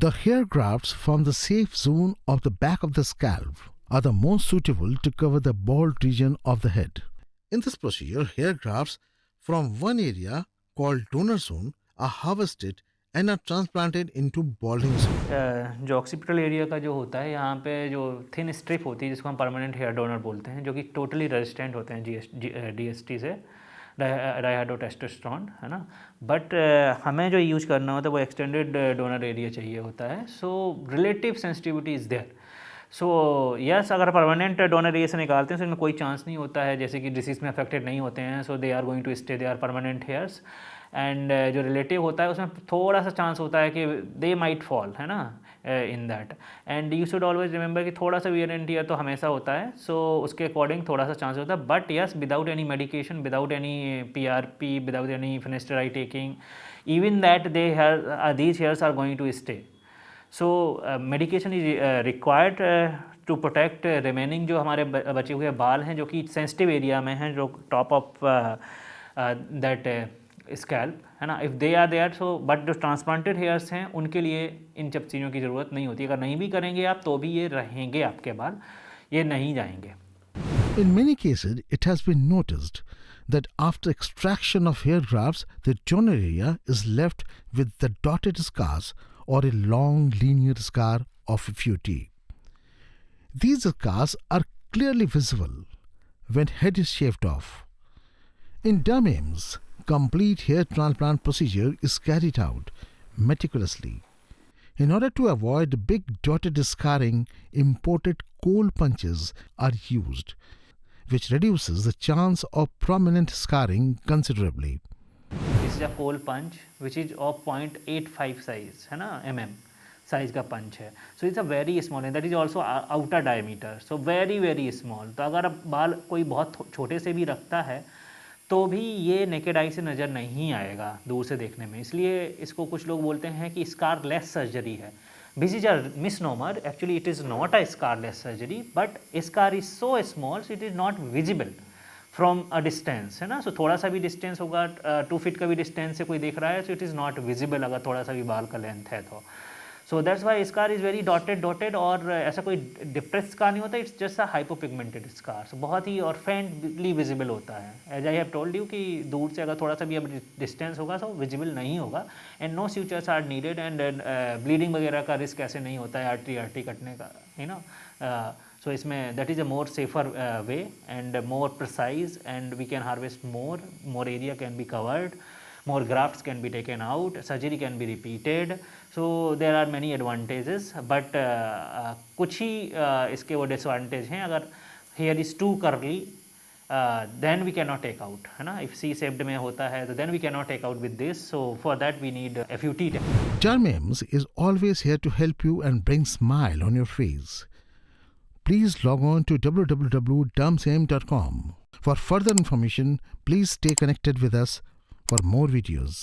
The hair grafts from the safe zone of the back of the scalp are the most suitable to cover the bald region of the head. In this procedure, hair grafts from one area called donor zone are harvested and are transplanted into balding zone. जो occipital area का जो होता है, यहाँ पे जो thin strip होती है जिसको हम परमानेंट हेयर डोनर बोलते हैं, जो कि टोटली रेजिस्टेंट होते हैं DST से, डाईहाइड्रोटेस्टोस्टेरोन, है ना. बट हमें जो यूज करना होता है वो एक्सटेंडेड डोनर एरिया चाहिए होता है. So relative sensitivity is there. So yes, अगर परमानेंट डोनर एरिया से निकालते हैं तो इनमें कोई चांस नहीं होता है जैसे कि डिसीज़ में अफेक्टेड नहीं होते हैं. So they are going to stay, they are permanent hairs. And जो रिलेटिव होता है उसमें थोड़ा सा चांस होता है कि दे माइट फॉल, है ना, in that. And you should always remember कि थोड़ा सा वियर एंड टियर तो हमेशा होता है. सो उसके अकॉर्डिंग थोड़ा सा चांस होता है. But yes, without any medication, without any PRP, without any finasteride taking, even that these hairs are going to stay. So medication is required to protect remaining जो हमारे बचे हुए बाल हैं जो कि सेंसिटिव एरिया में हैं, जो टॉप ऑफ दैट स्कैल्प, है ना. If they are there, so but जो ट्रांसप्लांटेड हेयर्स हैं उनके लिए इन सब चीज़ों की ज़रूरत नहीं होती. अगर नहीं भी करेंगे आप तो भी ये रहेंगे आपके बाल, ये नहीं जाएंगे. In many cases, it has been noticed that after extraction of hair grafts, the donor area is left with the dotted scars or a long linear scar of a few teeth. These scars are clearly visible when head is shaved off. In dumb aims, complete hair transplant procedure is carried out meticulously. In order to avoid big dotted scarring, imported coal punches are used, which reduces the chance of prominent scarring considerably. This is a coal punch which is of 0.85 size, है ना, size का पंच है. So it's a very small and that is also outer diameter. So very very small. तो अगर अब बाल कोई बहुत छोटे से भी रखता है तो भी ये नेकेड आई से नज़र नहीं आएगा दूर से देखने में. इसलिए इसको कुछ लोग बोलते हैं कि स्कारलेस सर्जरी है. This is a misnomer. Actually it is not a scarless surgery, but scar is so small so it is not visible from a distance, है ना. सो थोड़ा सा भी डिस्टेंस होगा, 2 फीट का भी डिस्टेंस से कोई देख रहा है, so it is not visible अगर थोड़ा सा भी बाल का लेंथ है तो. So that's why scar is very dotted और ऐसा कोई डिप्रेस स्कार नहीं होता. It's just a hypopigmented scar. So बहुत ही और फेंटली विजिबल होता है. As I have told you कि दूर से अगर थोड़ा सा भी अब डिस्टेंस होगा तो विजिबल नहीं होगा. And no sutures are needed. And bleeding वगैरह का रिस्क ऐसे नहीं होता है आर्टरी कटने का, यू नो. सो इसमें that is a more safer way and more precise and we can harvest more area can be covered, more grafts can be taken out, surgery can be repeated. So there are many advantages, but कुछ ही इसके वो disadvantage हैं. अगर hair is too curly, then we cannot take out, है ना. if C-shaped में होता है तो then we cannot take out with this. So for that we need FUT. Dermims is always here to help you and bring smile on your face. Please log on to www.dermsam.com. For further information, please stay connected with us for more videos.